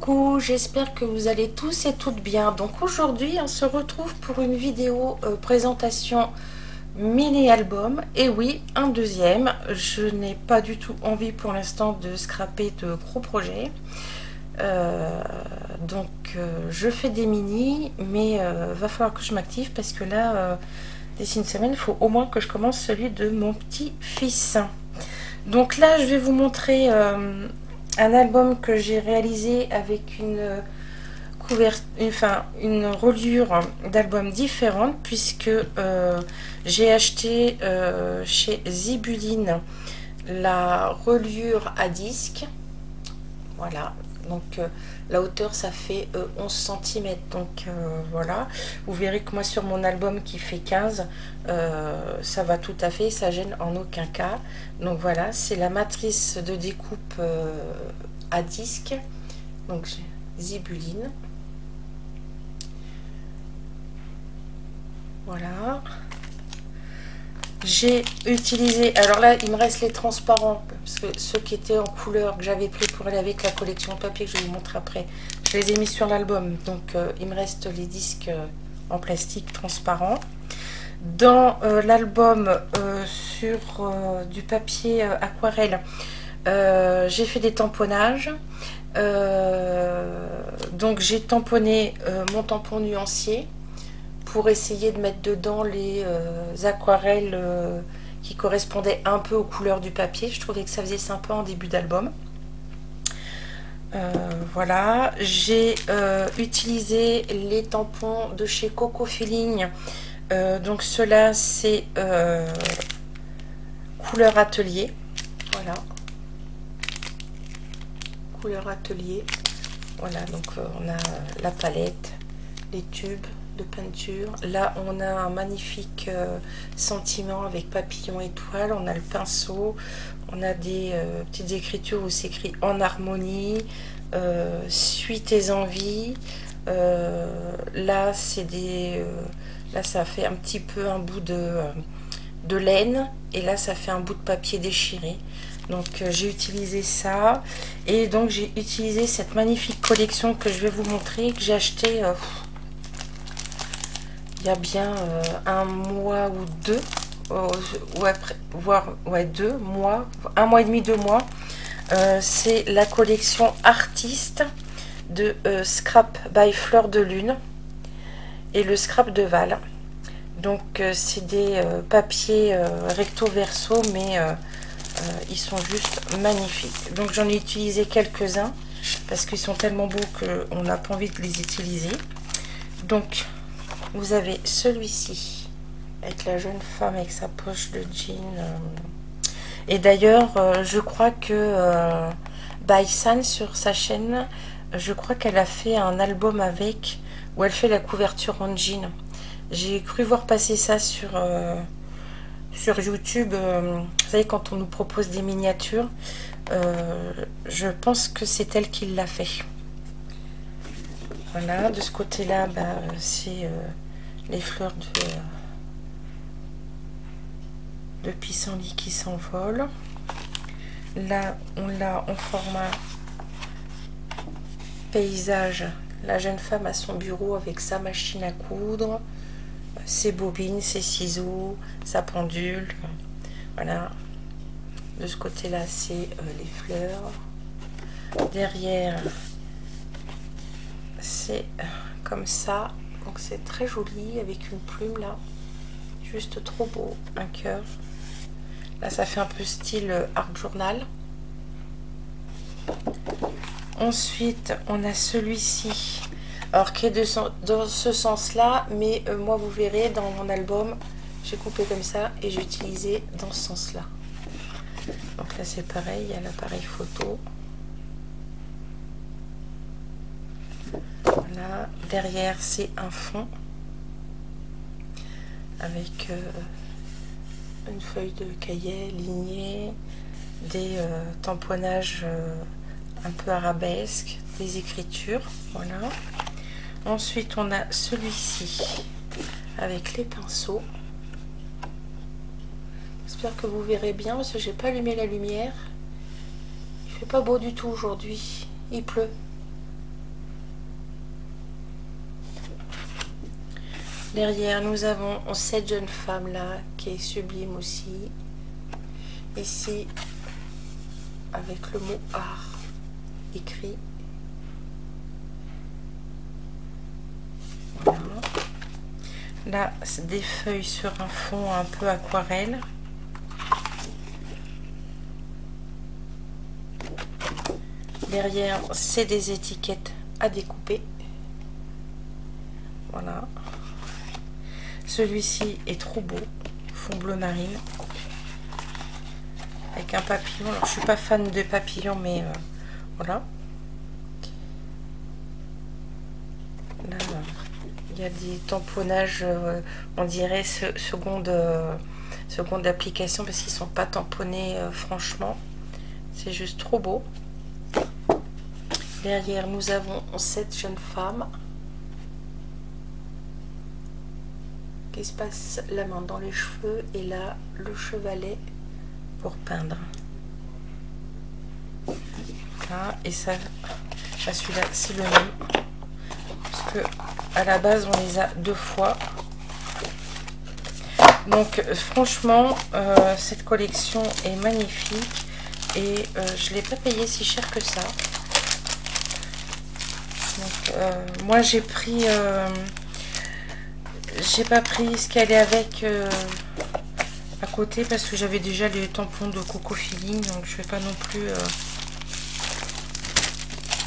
Coucou, j'espère que vous allez tous et toutes bien. Donc aujourd'hui, on se retrouve pour une vidéo présentation mini-album. Et oui, un deuxième. Je n'ai pas du tout envie pour l'instant de scraper de gros projets. Je fais des mini, mais va falloir que je m'active parce que là, d'ici une semaine, il faut au moins que je commence celui de mon petit-fils. Donc là, je vais vous montrer un album que j'ai réalisé avec une reliure d'album différente, puisque j'ai acheté chez Zibuline la reliure à disque. Voilà, donc la hauteur ça fait 11 cm, donc voilà, vous verrez que moi sur mon album qui fait 15, ça va tout à fait, ça gêne en aucun cas. Donc voilà, c'est la matrice de découpe à disque, donc Zibuline. Voilà, j'ai utilisé, alors là il me reste les transparents, parce que ceux qui étaient en couleur que j'avais pris pour aller avec la collection papier que je vais vous montrer après, je les ai mis sur l'album. Donc il me reste les disques en plastique transparent. Dans l'album sur du papier aquarelle, j'ai fait des tamponnages. Donc j'ai tamponné mon tampon nuancier pour essayer de mettre dedans les aquarelles qui correspondaient un peu aux couleurs du papier. Je trouvais que ça faisait sympa en début d'album. Voilà, j'ai utilisé les tampons de chez Coco Feeling. Donc ceux-là, c'est couleur atelier. Voilà, couleur atelier. Voilà, donc on a la palette, les tubes de peinture. Là on a un magnifique sentiment avec papillon étoile. On a le pinceau, on a des petites écritures où c'est écrit en harmonie, suis tes envies. Là c'est des là ça fait un petit peu un bout de laine, et là ça fait un bout de papier déchiré. Donc j'ai utilisé ça, et donc j'ai utilisé cette magnifique collection que je vais vous montrer, que j'ai acheté il y a bien un mois ou deux, voire 2 mois, un mois et demi, 2 mois. C'est la collection Artiste de Scrap by Fleur de Lune et le Scrap de Val. Donc c'est des papiers recto verso, mais ils sont juste magnifiques. Donc j'en ai utilisé quelques-uns parce qu'ils sont tellement beaux qu'on n'a pas envie de les utiliser. Donc vous avez celui-ci avec la jeune femme avec sa poche de jean. Et d'ailleurs, je crois que Baisan sur sa chaîne, je crois qu'elle a fait un album avec, où elle fait la couverture en jean. J'ai cru voir passer ça sur YouTube. Vous savez, quand on nous propose des miniatures, je pense que c'est elle qui l'a fait. Voilà, de ce côté-là, c'est les fleurs de pissenlit qui s'envolent. Là, on l'a en format paysage. La jeune femme à son bureau avec sa machine à coudre, ses bobines, ses ciseaux, sa pendule. Voilà. De ce côté-là, c'est les fleurs. Derrière, c'est comme ça. Donc c'est très joli avec une plume là. Juste trop beau. Un cœur. Là, ça fait un peu style art journal. Ensuite, on a celui-ci. Alors, qui est dans ce sens-là, mais moi, vous verrez, dans mon album, j'ai coupé comme ça et j'ai utilisé dans ce sens-là. Donc là, c'est pareil, il y a l'appareil photo. Voilà. Derrière, c'est un fond avec une feuille de cahier lignée, des tamponnages un peu arabesques, des écritures. Voilà. Ensuite, on a celui-ci avec les pinceaux. J'espère que vous verrez bien parce que j'ai pas allumé la lumière. Il fait pas beau du tout aujourd'hui. Il pleut. Derrière, nous avons cette jeune femme là qui est sublime aussi. Ici, avec le mot art écrit. Voilà. Là, c'est des feuilles sur un fond un peu aquarelle. Derrière, c'est des étiquettes à découper. Voilà. Celui-ci est trop beau, fond bleu marine, avec un papillon. Alors, je suis pas fan de papillons, mais voilà. Là, il y a des tamponnages, on dirait seconde application, parce qu'ils sont pas tamponnés, franchement. C'est juste trop beau. Derrière, nous avons cette jeune femme qui se passe la main dans les cheveux et là le chevalet pour peindre. Là, et ça, celui-là c'est le même, parce que à la base on les a deux fois. Donc franchement, cette collection est magnifique et je l'ai pas payé si cher que ça. Donc, moi j'ai pris j'ai pas pris ce qu'elle est avec à côté, parce que j'avais déjà les tampons de Coco Feeling, donc je vais pas non plus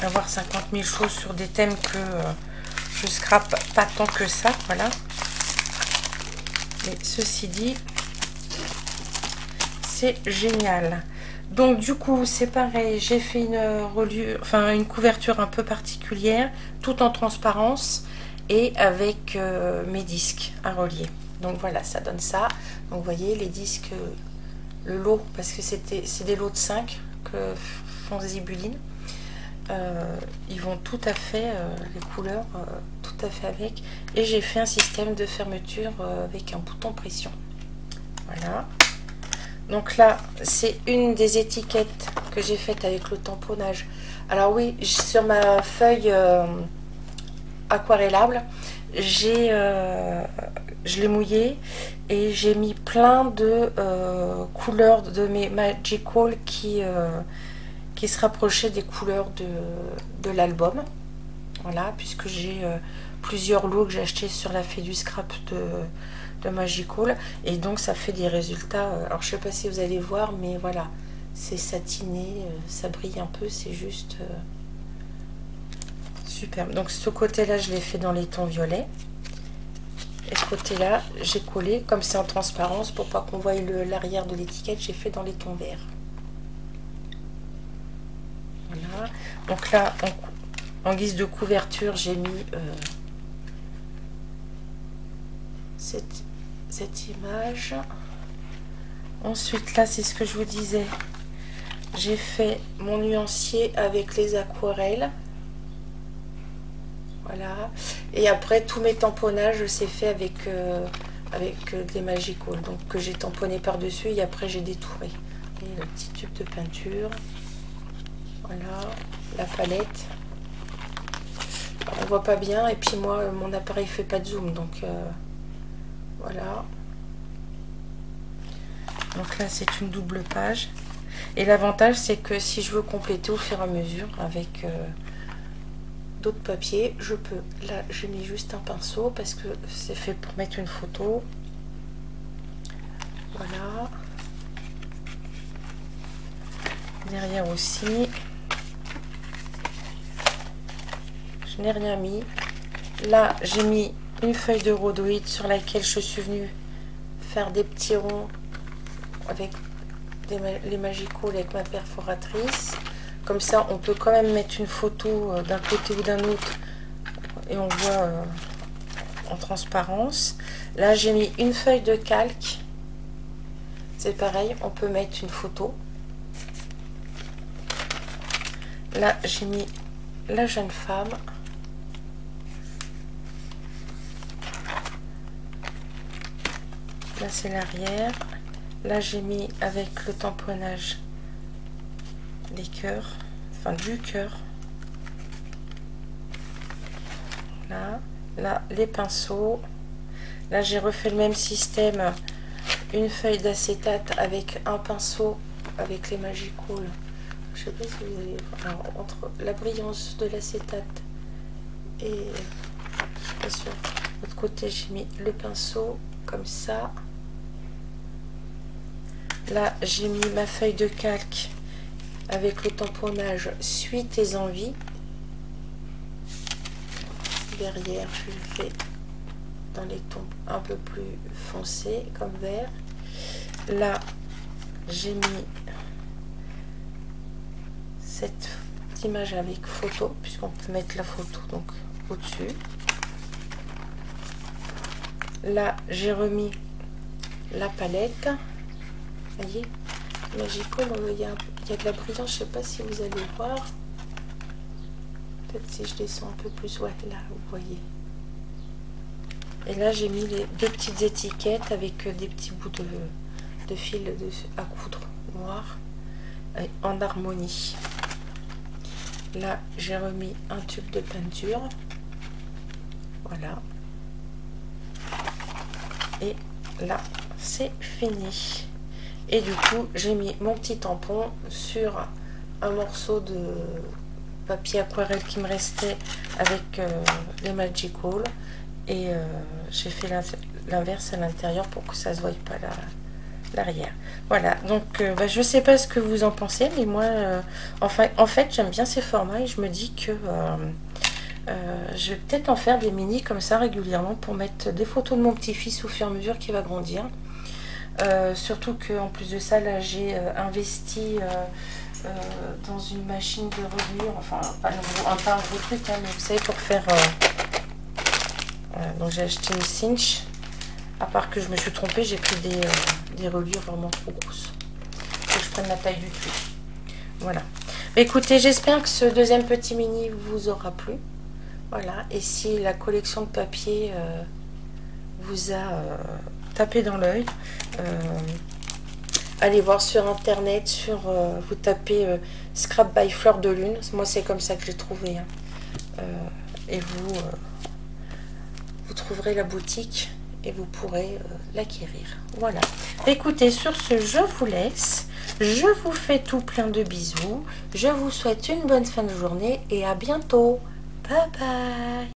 avoir 50 000 choses sur des thèmes que je scrape pas tant que ça, voilà. Mais ceci dit, c'est génial. Donc du coup c'est pareil, j'ai fait une couverture un peu particulière, tout en transparence et avec mes disques à relier. Donc voilà, ça donne ça. Donc vous voyez les disques, le lot, parce que c'est des lots de 5 que font Zibuline. Ils vont tout à fait, les couleurs, tout à fait avec. Et j'ai fait un système de fermeture avec un bouton pression. Voilà. Donc là, c'est une des étiquettes que j'ai faites avec le tamponnage. Alors oui, sur ma feuille aquarellable, je l'ai mouillé et j'ai mis plein de couleurs de mes Magical qui se rapprochaient des couleurs de l'album. Voilà, puisque j'ai plusieurs lots que j'ai achetés sur la Fée du Scrap de Magical, et donc ça fait des résultats. Alors je sais pas si vous allez voir, mais voilà, c'est satiné, ça brille un peu, c'est juste superbe. Donc ce côté là je l'ai fait dans les tons violets, et ce côté là j'ai collé, comme c'est en transparence pour pas qu'on voie l'arrière de l'étiquette, j'ai fait dans les tons verts. Voilà, donc là en guise de couverture j'ai mis cette image. Ensuite là, c'est ce que je vous disais, j'ai fait mon nuancier avec les aquarelles. Voilà, et après tous mes tamponnages c'est fait avec des Magical, donc que j'ai tamponné par dessus et après j'ai détouré. Et le petit tube de peinture, voilà, la palette. Alors, on voit pas bien, et puis moi mon appareil fait pas de zoom, donc voilà. Donc là c'est une double page, et l'avantage c'est que si je veux compléter au fur et à mesure avec d'autres papiers, je peux. Là j'ai mis juste un pinceau parce que c'est fait pour mettre une photo. Voilà, derrière aussi je n'ai rien mis. Là j'ai mis une feuille de rhodoïde sur laquelle je suis venue faire des petits ronds avec les Magical avec ma perforatrice. Comme ça on peut quand même mettre une photo d'un côté ou d'un autre et on voit en transparence. Là j'ai mis une feuille de calque, c'est pareil, on peut mettre une photo. Là j'ai mis la jeune femme. Là c'est l'arrière. Là j'ai mis avec le tamponnage les cœurs, enfin du cœur. Là les pinceaux. Là, j'ai refait le même système. Une feuille d'acétate avec un pinceau avec les Magical. Je sais pas si vous allez voir. Alors, entre la brillance de l'acétate et je suis pas sûre. De l'autre côté, j'ai mis le pinceau comme ça. Là, j'ai mis ma feuille de calque avec le tamponnage Suis tes envies. Derrière, je le fais dans les tons un peu plus foncés comme vert. Là, j'ai mis cette image avec photo, puisqu'on peut mettre la photo donc au-dessus. Là, j'ai remis la palette. Vous voyez, Magical, il y a de la brillance, je sais pas si vous allez voir. Peut-être si je descends un peu plus, ouais, là, vous voyez. Et là, j'ai mis les deux petites étiquettes avec des petits bouts de fil à coudre noir en harmonie. Là, j'ai remis un tube de peinture. Voilà. Et là, c'est fini. Et du coup, j'ai mis mon petit tampon sur un morceau de papier aquarelle qui me restait avec les Magical. Et j'ai fait l'inverse à l'intérieur pour que ça ne se voie pas l'arrière. Voilà, donc je sais pas ce que vous en pensez, mais moi, en fait, j'aime bien ces formats et je me dis que je vais peut-être en faire des mini comme ça régulièrement pour mettre des photos de mon petit-fils au fur et à mesure qu'il va grandir. Surtout qu'en plus de ça, là, j'ai investi dans une machine de reliure, enfin, pas un gros truc, hein, mais vous savez, pour faire... donc j'ai acheté une cinch. À part que je me suis trompée, j'ai pris des reliures vraiment trop grosses. Faut que je prenne la taille du truc. Voilà. Écoutez, j'espère que ce deuxième petit mini vous aura plu. Voilà. Et si la collection de papier vous a tapé dans l'œil, allez voir sur internet, vous tapez Scrap by Fleur de Lune. Moi, c'est comme ça que j'ai trouvé. Hein. Et vous trouverez la boutique et vous pourrez l'acquérir. Voilà. Écoutez, sur ce, je vous laisse. Je vous fais tout plein de bisous. Je vous souhaite une bonne fin de journée et à bientôt. Bye bye.